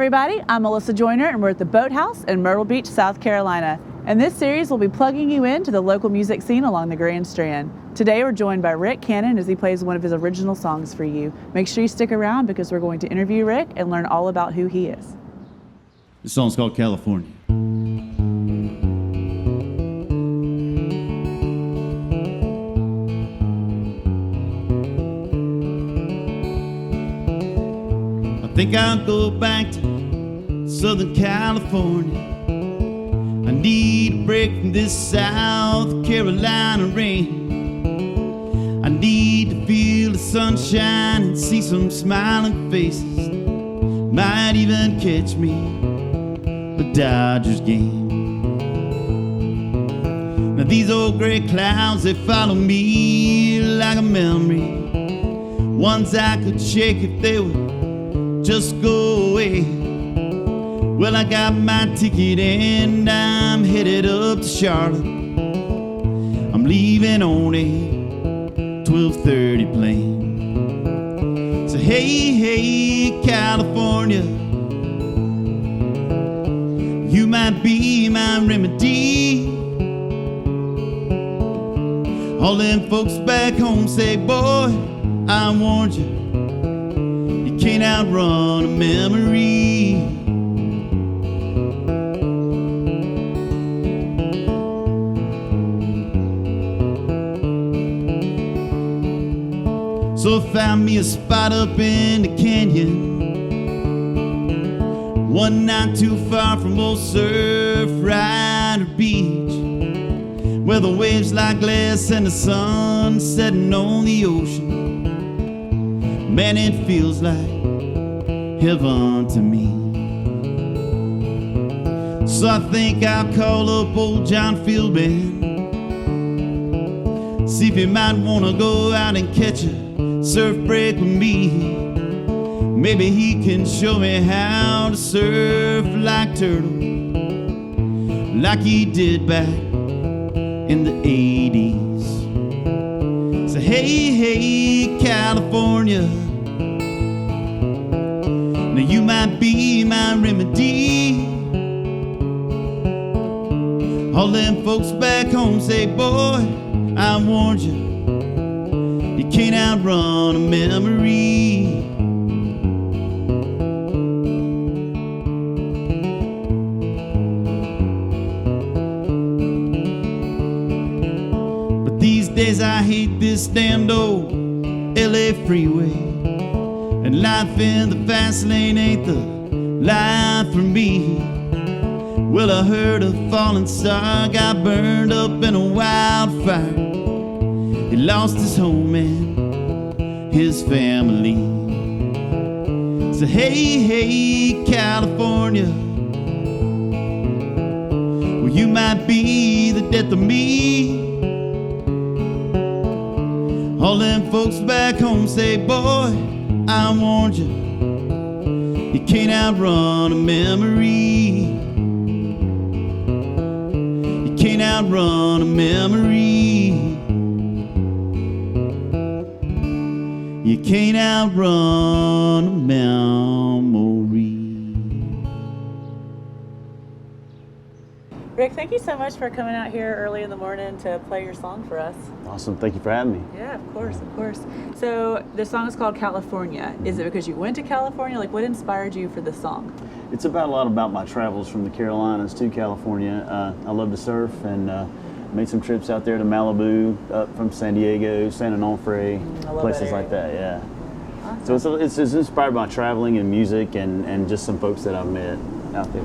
everybody, I'm Melissa Joyner and we're at the Boathouse in Myrtle Beach, South Carolina. And this series will be plugging you into the local music scene along the Grand Strand. Today we're joined by Rick Cannon as he plays one of his original songs for you. Make sure you stick around because we're going to interview Rick and learn all about who he is. This song's called California. I think I'll go back to Southern California. I need a break from this South Carolina rain. I need to feel the sunshine and see some smiling faces. Might even catch me a Dodgers game. Now these old gray clouds, they follow me like a memory. Ones I could shake if they would just go away. Well, I got my ticket and I'm headed up to Charlotte. I'm leaving on a 12:30 plane. So hey, hey, California, you might be my remedy. All them folks back home say, boy, I warned you, you can't outrun a memory. So I found me a spot up in the canyon, one not too far from old Surf Rider Beach, where the waves like glass and the sun setting on the ocean. Man, it feels like heaven to me. So I think I'll call up old John Fieldman, see if he might want to go out and catch a surf break with me. Maybe he can show me how to surf like Turtle, like he did back in the 80s. So hey, hey, California, now you might be my remedy. All them folks back home say, boy, I warned you, you can't outrun a memory. But these days I hate this damned old LA freeway, and life in the fast lane ain't the life for me. Well, I heard a falling star got burned up in a wildfire. He lost his home and his family. So hey, hey, California, well, you might be the death of me. All them folks back home say, boy, I warned you, you can't outrun a memory. You can't outrun a memory. You can't outrun a memory. Rick, thank you so much for coming out here early in the morning to play your song for us. Awesome, thank you for having me. Yeah, of course, of course. So the song is called California. Is it because you went to California? Like, what inspired you for this song? It's a lot about my travels from the Carolinas to California. I love to surf and made some trips out there to Malibu, up from San Diego, San Onofre, places like that, yeah. Awesome. So it's inspired by traveling and music and just some folks that I've met out there.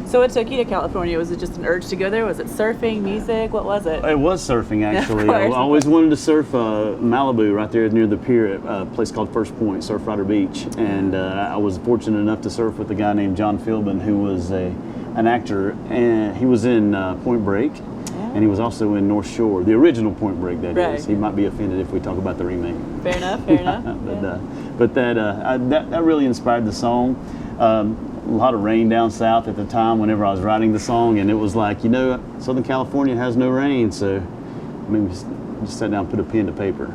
So what took you to California? Was it just an urge to go there? Was it surfing, music? What was it? It was surfing, actually. I always wanted to surf Malibu right there near the pier at a place called First Point, Surf Rider Beach. And I was fortunate enough to surf with a guy named John Fieldman, who was an actor, and he was in Point Break. And he was also in North Shore, the original Point Break, that is. He might be offended if we talk about the remake. Fair enough, fair enough. But that really inspired the song. A lot of rain down south at the time whenever I was writing the song, and it was like, you know, Southern California has no rain, so I mean, just sat down and put a pen to paper.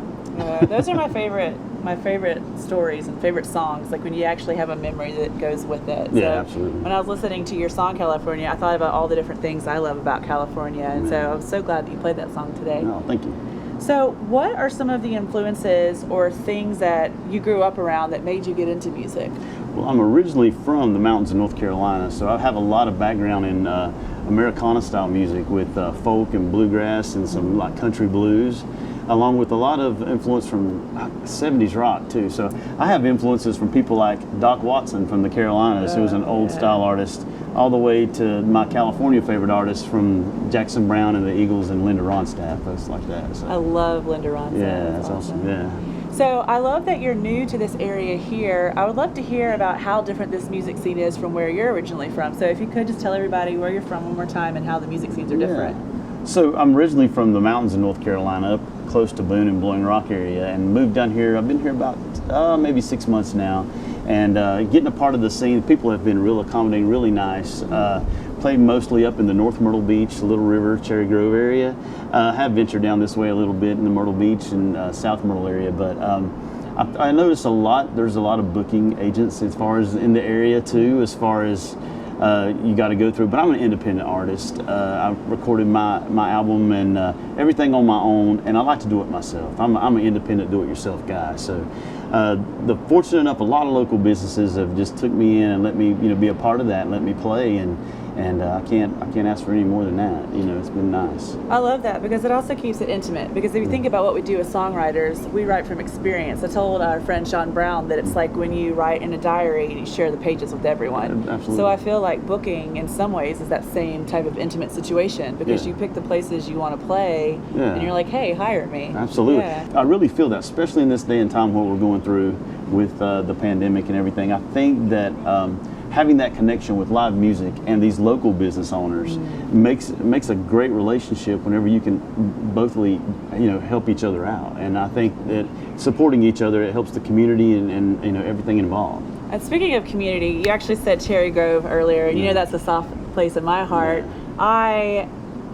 Those are my favorite my favorite stories and favorite songs, like when you actually have a memory that goes with it. Yeah, so absolutely. When I was listening to your song California, I thought about all the different things I love about California, and so I'm so glad that you played that song today. No, thank you. So what are some of the influences or things that you grew up around that made you get into music? Well, I'm originally from the mountains of North Carolina, so I have a lot of background in Americana style music with folk and bluegrass and some like country blues, along with a lot of influence from 70s rock too. So I have influences from people like Doc Watson from the Carolinas, who was an old style artist, all the way to my California favorite artists from Jackson Browne and the Eagles and Linda Ronstadt, folks like that. So. I love Linda Ronstadt. Yeah, that's awesome. Yeah. So I love that you're new to this area here. I would love to hear about how different this music scene is from where you're originally from. So if you could just tell everybody where you're from one more time and how the music scenes are different. So I'm originally from the mountains of North Carolina, up close to Boone and Blowing Rock area, and moved down here. I've been here about maybe 6 months now, and getting a part of the scene. People have been real accommodating, really nice. Played mostly up in the North Myrtle Beach, Little River, Cherry Grove area. Have ventured down this way a little bit in the Myrtle Beach and South Myrtle area, but I noticed there's a lot of booking agents as far as in the area too, as far as you got to go through. But I'm an independent artist. I recorded my album and everything on my own, and I like to do it myself. I'm an independent do-it-yourself guy. So the fortunate enough, a lot of local businesses have just took me in and let me be a part of that and let me play, and I can't ask for any more than that. It's been nice. I love that because it also keeps it intimate. Because if you think about what we do as songwriters, we write from experience. I told our friend Sean Brown that it's like when you write in a diary and you share the pages with everyone. Absolutely. So I feel like booking in some ways is that same type of intimate situation because you pick the places you want to play and you're like, hey, hire me. Absolutely. Yeah. I really feel that, especially in this day and time what we're going through with the pandemic and everything. I think that having that connection with live music and these local business owners makes a great relationship whenever you can both help each other out. And I think that supporting each other, it helps the community and everything involved. And speaking of community, you actually said Cherry Grove earlier, and that's a soft place in my heart. I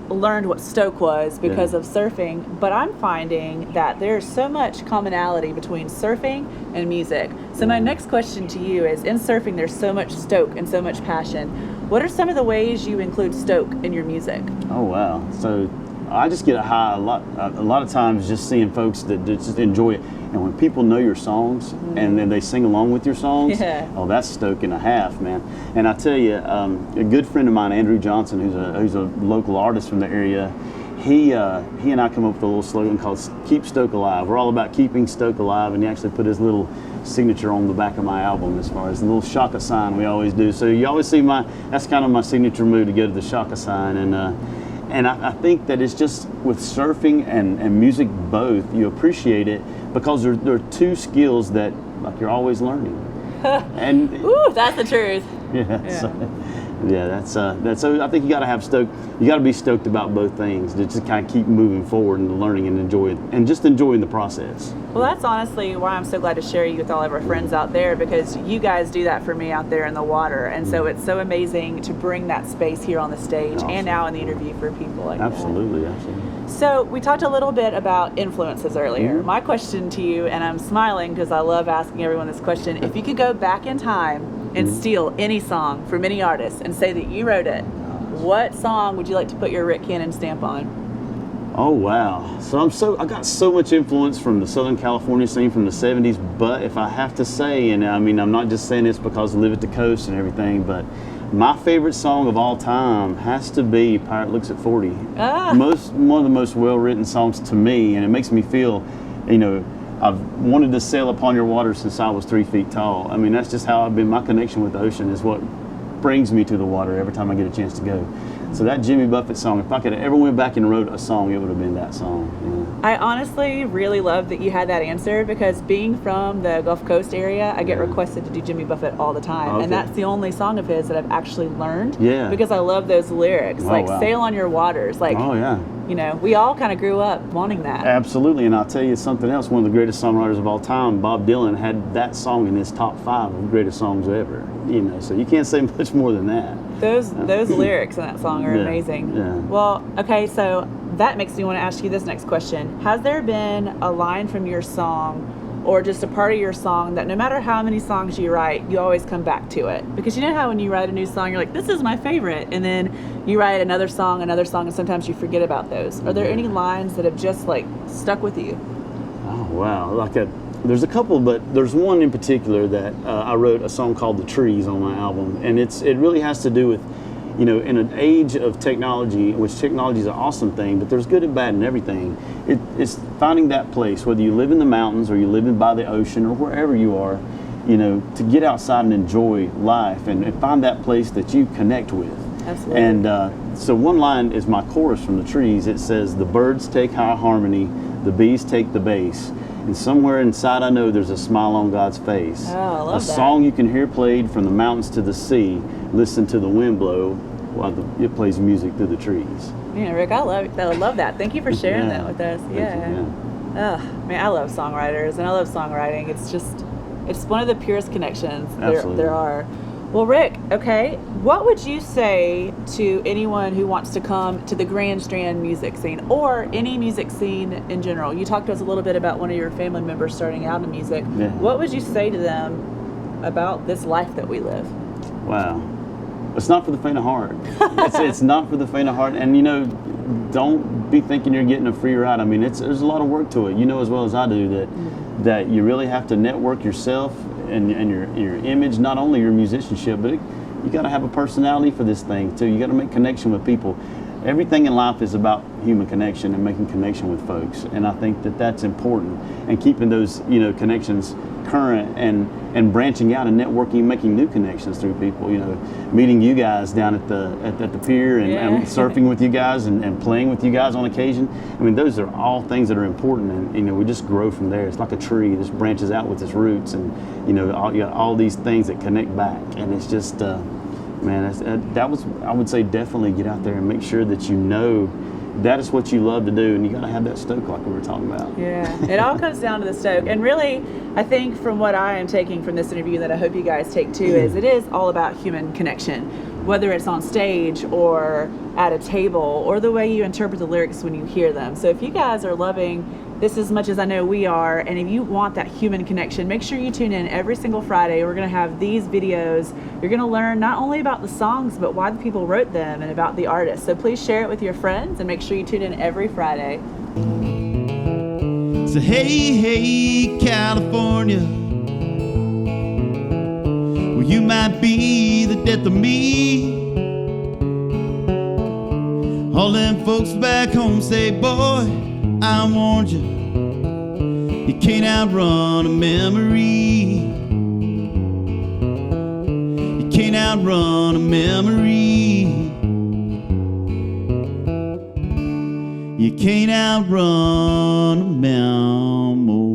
learned what Stoke was because of surfing, but I'm finding that there's so much commonality between surfing and music. So my next question to you is, in surfing there's so much stoke and so much passion. What are some of the ways you include stoke in your music? Oh wow. So I just get a high a lot of times just seeing folks that just enjoy it. And when people know your songs and then they sing along with your songs, oh, that's stoke and a half, man. And I tell you, a good friend of mine, Andrew Johnson, who's a local artist from the area, he and I come up with a little slogan called "Keep Stoke Alive." We're all about keeping stoke alive, and he actually put his little signature on the back of my album as far as the little shaka sign we always do. So you always see that's kind of my signature move, to go to the shaka sign. And I think that it's just with surfing and music both, you appreciate it because there are two skills that you're always learning. And ooh, that's the truth. That's so I think you got to have stoke. You got to be stoked about both things to just kind of keep moving forward and learning and enjoy it, and just enjoying the process. Well, that's honestly why I'm so glad to share you with all of our friends out there, because you guys do that for me out there in the water, and so it's so amazing to bring that space here on the stage and now in the interview for people like that. Absolutely. So we talked a little bit about influences earlier. My question to you, and I'm smiling because I love asking everyone this question, if you could go back in time and steal any song from any artist and say that you wrote it, what song would you like to put your Rick Cannon stamp on? Oh wow. So I got so much influence from the Southern California scene from the 70s, but if I have to say, and I mean I'm not just saying this because I live at the coast and everything, but my favorite song of all time has to be Pirate Looks at 40. One of the most well-written songs to me, and it makes me feel, I've wanted to sail upon your waters since I was 3 feet tall. I mean, that's just how I've been. My connection with the ocean is what brings me to the water every time I get a chance to go. So that Jimmy Buffett song, if I could have ever went back and wrote a song, it would have been that song. I honestly really love that you had that answer, because being from the Gulf Coast area, I get requested to do Jimmy Buffett all the time. And that's the only song of his that I've actually learned because I love those lyrics. Sail on your waters. We all kind of grew up wanting that. Absolutely. And I'll tell you something else. One of the greatest songwriters of all time, Bob Dylan, had that song in his top 5 of greatest songs ever. So you can't say much more than that. Those lyrics in that song are amazing. Yeah. Well, okay, so that makes me want to ask you this next question. Has there been a line from your song or just a part of your song that no matter how many songs you write, you always come back to it? Because you know how when you write a new song, you're like, this is my favorite, and then you write another song, and sometimes you forget about those. Are there any lines that have just like stuck with you? Oh, wow. There's a couple, but there's one in particular that I wrote a song called The Trees on my album, and it really has to do with, you know, in an age of technology, which technology is an awesome thing, but there's good and bad in everything. It's finding that place, whether you live in the mountains or you live by the ocean or wherever you are, you know, to get outside and enjoy life and find that place that you connect with. Absolutely. And so one line is my chorus from The Trees. It says, the birds take high harmony, the bees take the bass, and somewhere inside I know there's a smile on God's face. Oh, I love that. A song you can hear played from the mountains to the sea. Listen to the wind blow while it plays music through the trees. Yeah, Rick, I love that. Thank you for sharing that with us. Yeah. Man, I love songwriters and I love songwriting. It's one of the purest connections there are. Well, Rick, okay, what would you say to anyone who wants to come to the Grand Strand music scene or any music scene in general? You talked to us a little bit about one of your family members starting out in music. Yeah. What would you say to them about this life that we live? Wow. It's not for the faint of heart. It's not for the faint of heart. And, you know, don't be thinking you're getting a free ride. I mean, there's a lot of work to it. You know as well as I do that you really have to network yourself and your image, not only your musicianship, but you got to have a personality for this thing too. You got to make connection with people. Everything in life is about human connection and making connection with folks, and I think that's important. And keeping those, you know, connections current and branching out and networking, making new connections through people. You know, meeting you guys down at the pier and surfing with you guys and playing with you guys on occasion. I mean, those are all things that are important, and you know, we just grow from there. It's like a tree, it just branches out with its roots, and you know, all these things that connect back, and it's just. Man, that was, I would say, definitely get out there and make sure that you know that is what you love to do, and you got to have that stoke like we were talking about. Yeah, it all comes down to the stoke. And really, I think from what I am taking from this interview that I hope you guys take too is it is all about human connection, whether it's on stage or at a table or the way you interpret the lyrics when you hear them. So if you guys are loving this as much as I know we are, and if you want that human connection, make sure you tune in every single Friday. We're going to have these videos. You're going to learn not only about the songs, but why the people wrote them and about the artists. So please share it with your friends and make sure you tune in every Friday. So hey, hey, California, well, you might be the death of me. All them folks back home say, boy, I warned you, you can't outrun a memory. You can't outrun a memory. You can't outrun a memory.